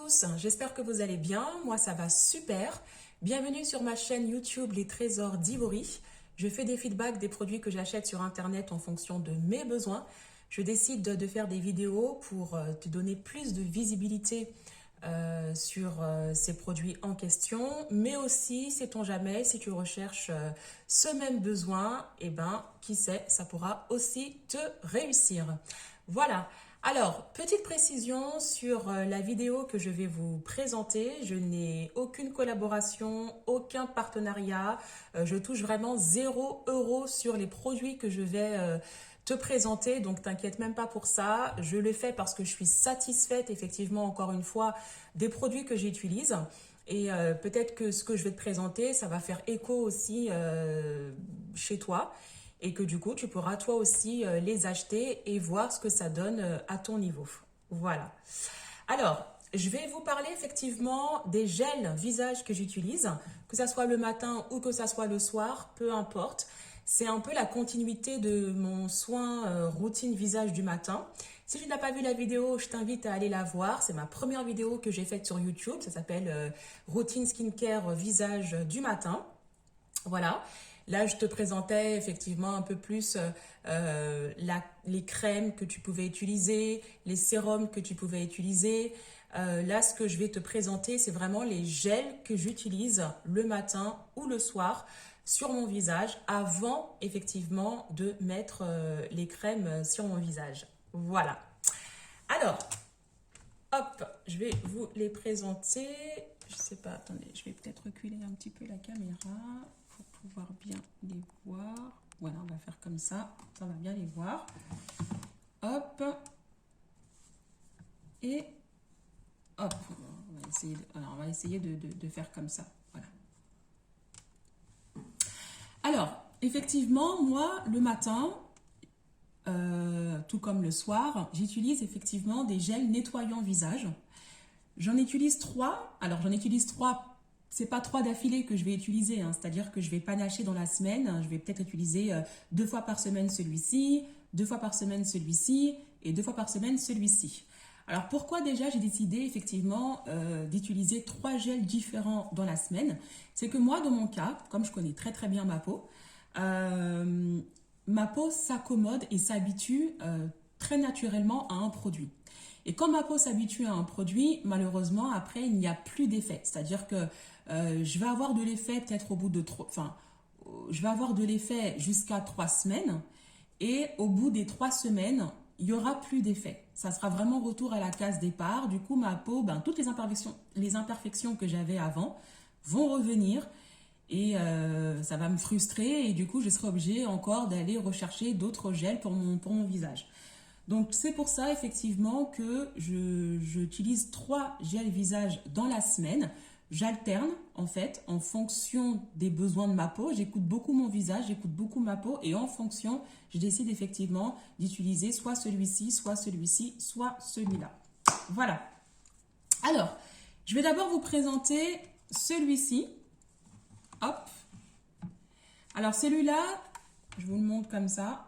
tous, j'espère que vous allez bien, moi ça va super. Bienvenue sur ma chaîne YouTube Les Trésors d'Ivory. Je fais des feedbacks des produits que j'achète sur internet en fonction de mes besoins. Je décide de faire des vidéos pour te donner plus de visibilité sur ces produits en question, mais aussi, sait-on jamais, si tu recherches ce même besoin, eh ben, qui sait, ça pourra aussi te réussir. Voilà. Alors, petite précision sur la vidéo que je vais vous présenter. Je n'ai aucune collaboration, aucun partenariat. Je touche vraiment 0 € sur les produits que je vais te présenter. Donc, t'inquiète même pas pour ça. Je le fais parce que je suis satisfaite, effectivement, encore une fois, des produits que j'utilise. Et peut-être que ce que je vais te présenter, ça va faire écho aussi chez toi. Et que du coup, tu pourras toi aussi les acheter et voir ce que ça donne à ton niveau. Voilà. Alors, je vais vous parler effectivement des gels visage que j'utilise, que ça soit le matin ou que ça soit le soir, peu importe. C'est un peu la continuité de mon soin routine visage du matin. Si tu n'as pas vu la vidéo, je t'invite à aller la voir. C'est ma première vidéo que j'ai faite sur YouTube. Ça s'appelle Routine Skincare Visage du matin. Voilà. Là, je te présentais effectivement un peu plus les crèmes que tu pouvais utiliser, les sérums que tu pouvais utiliser. Là, ce que je vais te présenter, c'est vraiment les gels que j'utilise le matin ou le soir sur mon visage avant effectivement de mettre les crèmes sur mon visage. Voilà. Alors, hop, je vais vous les présenter. Je sais pas, attendez, je vais peut-être reculer un petit peu la caméra pour pouvoir bien les voir. Voilà, on va faire comme ça va bien les voir. Hop. Et hop, on va essayer de faire comme ça. Voilà. Alors, effectivement, moi, le matin, tout comme le soir, j'utilise effectivement des gels nettoyants visage. J'en utilise 3. Alors, j'en utilise 3. C'est pas 3 d'affilée que je vais utiliser, hein. C'est-à-dire que je vais panacher dans la semaine. Je vais peut-être utiliser 2 fois par semaine celui-ci, 2 fois par semaine celui-ci et 2 fois par semaine celui-ci. Alors, pourquoi déjà j'ai décidé effectivement d'utiliser 3 gels différents dans la semaine? C'est que moi, dans mon cas, comme je connais très très bien ma peau s'accommode et s'habitue très naturellement à un produit. Et quand ma peau s'habitue à un produit, malheureusement, après, il n'y a plus d'effet. C'est-à-dire que je vais avoir de l'effet peut-être au bout de je vais avoir de l'effet jusqu'à 3 semaines. Et au bout des 3 semaines, il n'y aura plus d'effet. Ça sera vraiment retour à la case départ. Du coup, ma peau, toutes les imperfections que j'avais avant vont revenir. Et ça va me frustrer. Et du coup, je serai obligée encore d'aller rechercher d'autres gels pour mon visage. Donc, c'est pour ça, effectivement, que j'utilise 3 gels visage dans la semaine. J'alterne, en fait, en fonction des besoins de ma peau. J'écoute beaucoup mon visage, j'écoute beaucoup ma peau. Et en fonction, je décide effectivement d'utiliser soit celui-ci, soit celui-ci, soit celui-là. Voilà. Alors, je vais d'abord vous présenter celui-ci. Hop. Alors, celui-là, je vous le montre comme ça.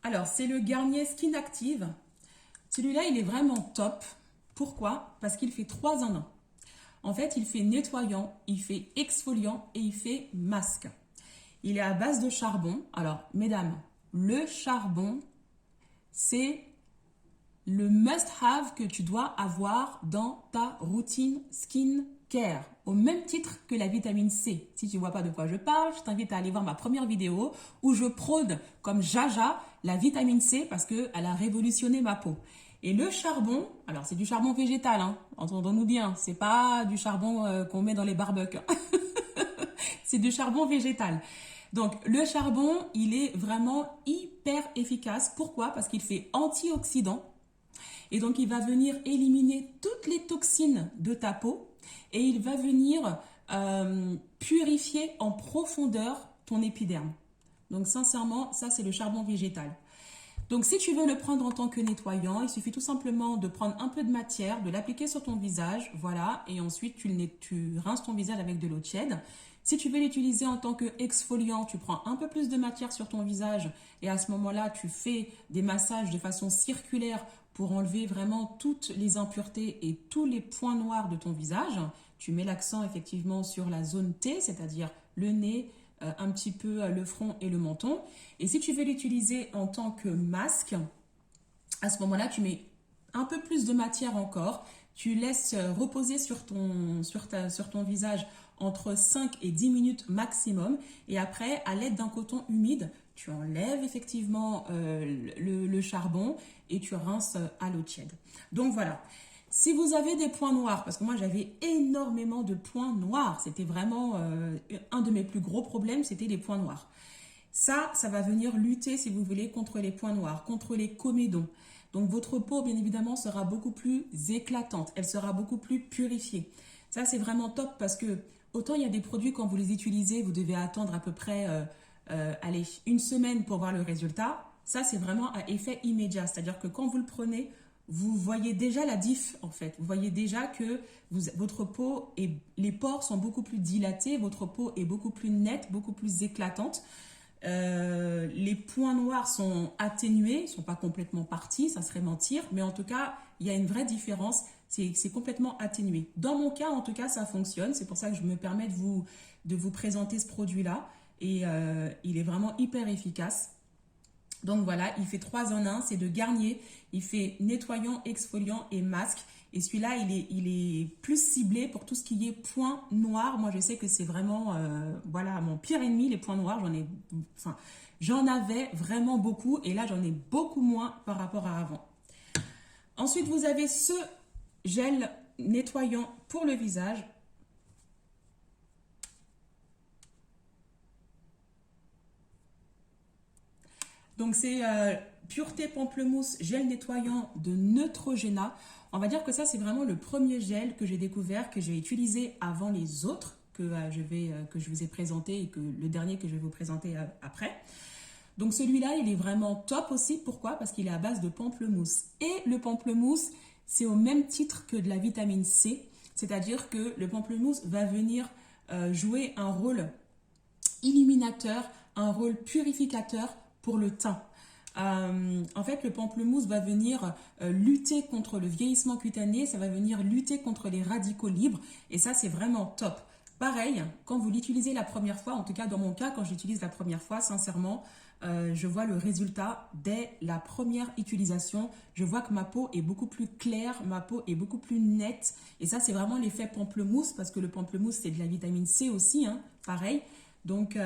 Alors, c'est le Garnier Skin Active. Celui-là, il est vraiment top. Pourquoi? Parce qu'il fait 3 en 1. En fait, il fait nettoyant, il fait exfoliant et il fait masque. Il est à base de charbon. Alors, mesdames, le charbon, c'est le must-have que tu dois avoir dans ta routine skincare. Au même titre que la vitamine C. Si tu ne vois pas de quoi je parle, je t'invite à aller voir ma première vidéo où je prône comme jaja la vitamine C parce qu'elle a révolutionné ma peau. Et le charbon, alors c'est du charbon végétal, hein, entendons-nous bien, c'est pas du charbon qu'on met dans les barbecues. C'est du charbon végétal. Donc le charbon, il est vraiment hyper efficace. Pourquoi? Parce qu'il fait antioxydant. Et donc, il va venir éliminer toutes les toxines de ta peau et il va venir purifier en profondeur ton épiderme. Donc, sincèrement, ça, c'est le charbon végétal. Donc, si tu veux le prendre en tant que nettoyant, il suffit tout simplement de prendre un peu de matière, de l'appliquer sur ton visage, voilà, et ensuite, tu rinces ton visage avec de l'eau tiède. Si tu veux l'utiliser en tant qu'exfoliant, tu prends un peu plus de matière sur ton visage et à ce moment-là, tu fais des massages de façon circulaire pour enlever vraiment toutes les impuretés et tous les points noirs de ton visage. Tu mets l'accent effectivement sur la zone T, c'est-à-dire le nez, un petit peu le front et le menton. Et si tu veux l'utiliser en tant que masque, à ce moment-là, tu mets un peu plus de matière encore. Tu laisses reposer sur ton visage entre 5 et 10 minutes maximum. Et après, à l'aide d'un coton humide, tu enlèves effectivement le charbon et tu rinces à l'eau tiède. Donc voilà. Si vous avez des points noirs, parce que moi j'avais énormément de points noirs, c'était vraiment un de mes plus gros problèmes, c'était les points noirs. Ça va venir lutter, si vous voulez, contre les points noirs, contre les comédons. Donc votre peau, bien évidemment, sera beaucoup plus éclatante, elle sera beaucoup plus purifiée. Ça, c'est vraiment top parce que autant il y a des produits, quand vous les utilisez, vous devez attendre à peu près allez, une semaine pour voir le résultat. Ça, c'est vraiment à effet immédiat, c'est-à-dire que quand vous le prenez, vous voyez déjà la diff en fait. Vous voyez déjà que votre peau et les pores sont beaucoup plus dilatés, votre peau est beaucoup plus nette, beaucoup plus éclatante. Les points noirs sont atténués, ne sont pas complètement partis, ça serait mentir, mais en tout cas, il y a une vraie différence, c'est complètement atténué. Dans mon cas, en tout cas, ça fonctionne, c'est pour ça que je me permets de vous présenter ce produit-là et il est vraiment hyper efficace. Donc voilà, il fait 3 en 1, c'est de Garnier, il fait nettoyant, exfoliant et masque. Et celui-là, il est plus ciblé pour tout ce qui est points noirs. Moi, je sais que c'est vraiment voilà, mon pire ennemi, les points noirs. J'en avais vraiment beaucoup et là, j'en ai beaucoup moins par rapport à avant. Ensuite, vous avez ce gel nettoyant pour le visage. Donc, c'est Pureté Pamplemousse Gel Nettoyant de Neutrogena. On va dire que ça, c'est vraiment le premier gel que j'ai découvert, que j'ai utilisé avant les autres que je vous ai présenté et que le dernier que je vais vous présenter après. Donc, celui-là, il est vraiment top aussi. Pourquoi? Parce qu'il est à base de pamplemousse. Et le pamplemousse, c'est au même titre que de la vitamine C. C'est-à-dire que le pamplemousse va venir jouer un rôle illuminateur, un rôle purificateur pour le teint. En fait, le pamplemousse va venir lutter contre le vieillissement cutané, ça va venir lutter contre les radicaux libres et ça, c'est vraiment top. Pareil, quand vous l'utilisez la première fois, en tout cas dans mon cas, quand j'utilise la première fois, sincèrement, je vois le résultat dès la première utilisation. Je vois que ma peau est beaucoup plus claire, ma peau est beaucoup plus nette et ça, c'est vraiment l'effet pamplemousse parce que le pamplemousse, c'est de la vitamine C aussi, hein, pareil. Donc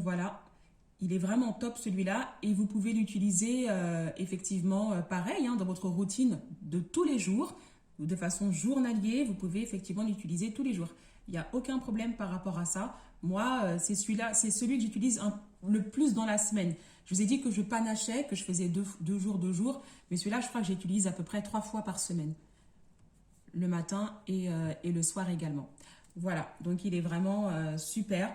voilà, il est vraiment top celui-là et vous pouvez l'utiliser effectivement pareil dans votre routine de tous les jours, de façon journalière, vous pouvez effectivement l'utiliser tous les jours. Il n'y a aucun problème par rapport à ça. Moi, c'est celui que j'utilise le plus dans la semaine. Je vous ai dit que je panachais, que je faisais deux jours, mais celui-là, je crois que j'utilise à peu près 3 fois par semaine, le matin et le soir également. Voilà, donc il est vraiment super.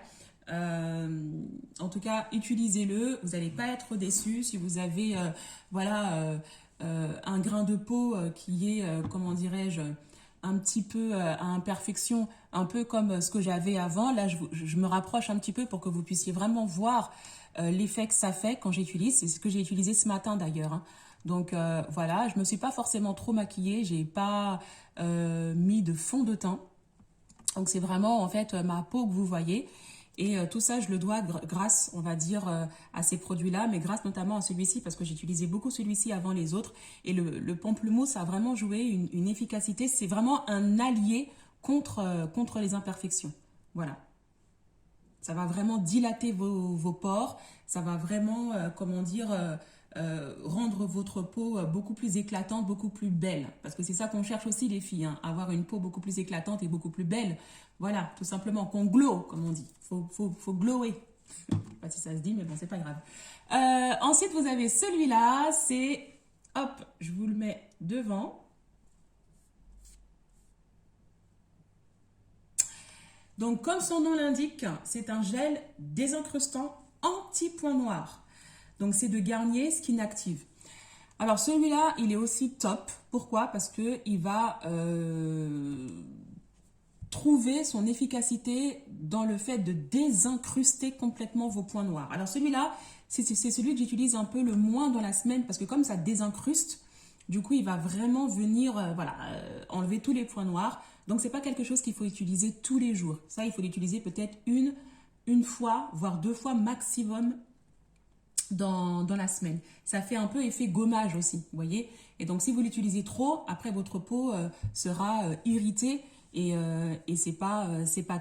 En tout cas, utilisez-le, vous n'allez pas être déçus. Si vous avez un grain de peau qui est, comment dirais-je, un petit peu à imperfection, un peu comme ce que j'avais avant, là je me rapproche un petit peu pour que vous puissiez vraiment voir l'effet que ça fait quand j'utilise. C'est ce que j'ai utilisé ce matin d'ailleurs, hein. Donc voilà, je ne me suis pas forcément trop maquillée, j'ai pas mis de fond de teint. Donc c'est vraiment en fait ma peau que vous voyez. Et tout ça, je le dois grâce, on va dire, à ces produits-là, mais grâce notamment à celui-ci, parce que j'utilisais beaucoup celui-ci avant les autres. Et le pamplemousse a vraiment joué une efficacité. C'est vraiment un allié contre les imperfections. Voilà. Ça va vraiment dilater vos pores. Ça va vraiment, rendre votre peau beaucoup plus éclatante, beaucoup plus belle. Parce que c'est ça qu'on cherche aussi les filles, hein, avoir une peau beaucoup plus éclatante et beaucoup plus belle. Voilà, tout simplement, qu'on glow, comme on dit. Faut glower. Je ne sais pas si ça se dit, mais bon, c'est pas grave. Ensuite, vous avez celui-là, c'est, hop, je vous le mets devant. Donc, comme son nom l'indique, c'est un gel désencrustant anti-point noir. Donc, c'est de Garnier Skin Active. Alors, celui-là, il est aussi top. Pourquoi? Parce qu'il va trouver son efficacité dans le fait de désincruster complètement vos points noirs. Alors celui-là, c'est celui que j'utilise un peu le moins dans la semaine parce que comme ça désincruste, du coup il va vraiment venir enlever tous les points noirs. Donc c'est pas quelque chose qu'il faut utiliser tous les jours. Ça, il faut l'utiliser peut-être une fois, voire 2 fois maximum dans la semaine. Ça fait un peu effet gommage aussi, vous voyez. Et donc si vous l'utilisez trop, après votre peau sera irritée et c'est pas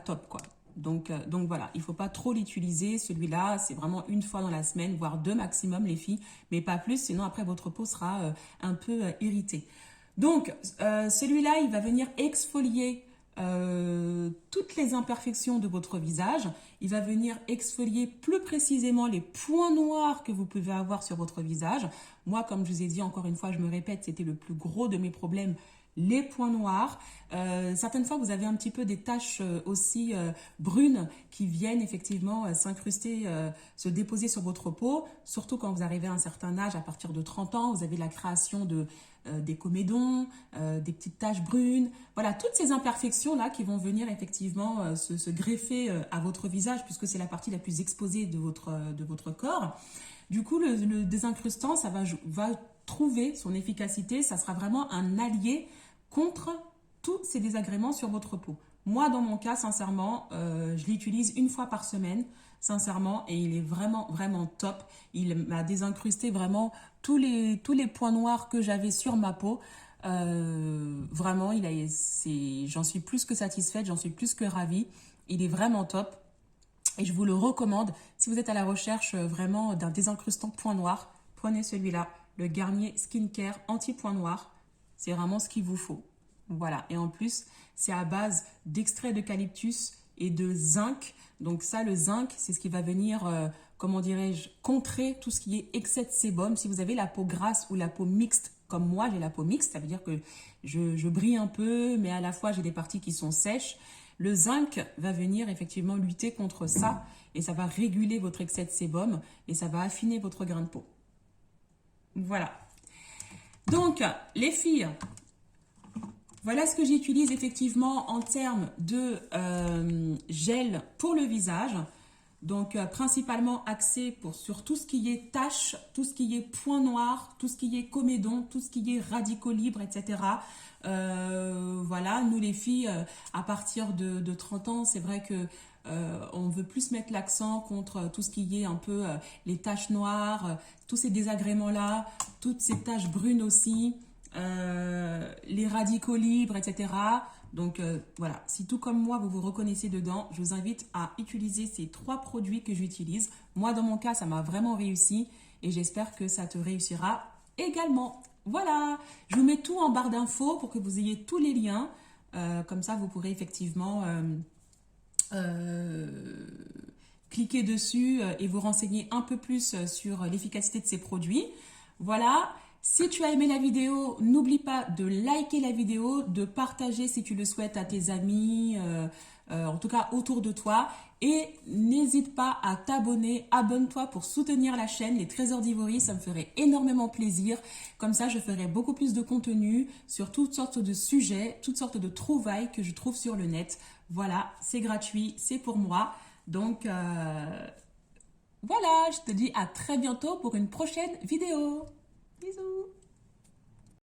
top quoi. Donc voilà, il faut pas trop l'utiliser. Celui-là, c'est vraiment une fois dans la semaine, voire 2 maximum les filles, mais pas plus, sinon après votre peau sera un peu irritée. Donc celui-là, il va venir exfolier toutes les imperfections de votre visage. Il va venir exfolier plus précisément les points noirs que vous pouvez avoir sur votre visage. Moi, comme je vous ai dit, encore une fois, je me répète, c'était le plus gros de mes problèmes, les points noirs. Certaines fois, vous avez un petit peu des taches aussi brunes qui viennent effectivement s'incruster, se déposer sur votre peau. Surtout quand vous arrivez à un certain âge, à partir de 30 ans, vous avez la création des comédons, des petites taches brunes. Voilà, toutes ces imperfections-là qui vont venir effectivement se greffer à votre visage puisque c'est la partie la plus exposée de votre corps. Du coup, le désincrustant, ça va trouver son efficacité. Ça sera vraiment un allié contre tous ces désagréments sur votre peau. Moi, dans mon cas, sincèrement, je l'utilise une fois par semaine, sincèrement, et il est vraiment, vraiment top. Il m'a désincrusté vraiment tous les points noirs que j'avais sur ma peau. Vraiment, j'en suis plus que satisfaite, j'en suis plus que ravie. Il est vraiment top. Et je vous le recommande. Si vous êtes à la recherche vraiment d'un désincrustant point noir, prenez celui-là, le Garnier Skincare Anti-Point Noir. C'est vraiment ce qu'il vous faut. Voilà. Et en plus, c'est à base d'extrait d'eucalyptus et de zinc. Donc ça, le zinc, c'est ce qui va venir, comment dirais-je, contrer tout ce qui est excès de sébum. Si vous avez la peau grasse ou la peau mixte, comme moi, j'ai la peau mixte, ça veut dire que je brille un peu, mais à la fois, j'ai des parties qui sont sèches. Le zinc va venir effectivement lutter contre ça et ça va réguler votre excès de sébum et ça va affiner votre grain de peau. Voilà. Donc, les filles, voilà ce que j'utilise effectivement en termes de gel pour le visage. Donc, principalement axé sur tout ce qui est taches, tout ce qui est points noirs, tout ce qui est comédons, tout ce qui est radicaux libres, etc. Voilà, nous les filles, à partir de 30 ans, c'est vrai que on veut plus mettre l'accent contre tout ce qui est un peu les taches noires, tous ces désagréments-là, toutes ces taches brunes aussi, les radicaux libres, etc. Donc voilà, si tout comme moi, vous vous reconnaissez dedans, je vous invite à utiliser ces 3 produits que j'utilise. Moi, dans mon cas, ça m'a vraiment réussi et j'espère que ça te réussira également. Voilà, je vous mets tout en barre d'infos pour que vous ayez tous les liens. Comme ça, vous pourrez effectivement cliquer dessus et vous renseigner un peu plus sur l'efficacité de ces produits. Voilà. Si tu as aimé la vidéo, n'oublie pas de liker la vidéo, de partager si tu le souhaites à tes amis, en tout cas autour de toi. Et n'hésite pas à t'abonner, abonne-toi pour soutenir la chaîne Les Trésors d'Ivory, ça me ferait énormément plaisir. Comme ça, je ferai beaucoup plus de contenu sur toutes sortes de sujets, toutes sortes de trouvailles que je trouve sur le net. Voilà, c'est gratuit, c'est pour moi. Donc, voilà, je te dis à très bientôt pour une prochaine vidéo.